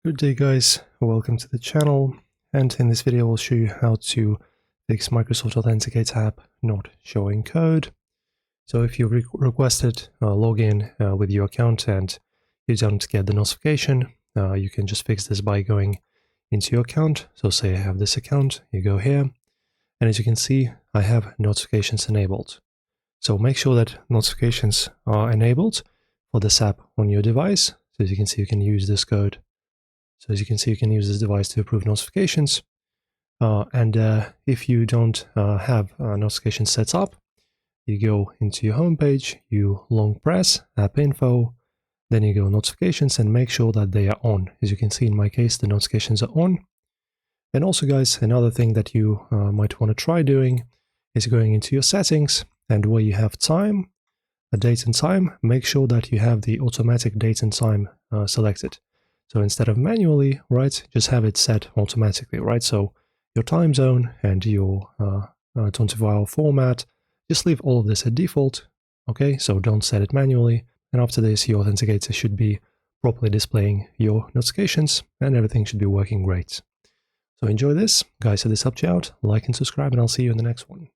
Good day guys, welcome to the channel, and in this video I'll show you how to fix Microsoft Authenticator app not showing code. So if you requested a login with your account and you don't get the notification, you can just fix this by going into your account. So say I have this account, you go here, and as you can see I have notifications enabled. So make sure that notifications are enabled for this app on your device. So as you can see, you can use this code. So as you can see, you can use this device to approve notifications. If you don't have notifications set up, you go into your home page, you long press app info, then you go notifications and make sure that they are on. As you can see in my case, the notifications are on. And also guys, another thing that you might want to try doing is going into your settings, and where you have time, a date and time, make sure that you have the automatic date and time selected. So instead of manually, right, just have it set automatically, right? So your time zone and your 24-hour format, just leave all of this at default, okay? So don't set it manually. And after this, your Authenticator should be properly displaying your notifications and everything should be working great. So enjoy this. Guys, if this helped you out, like and subscribe, and I'll see you in the next one.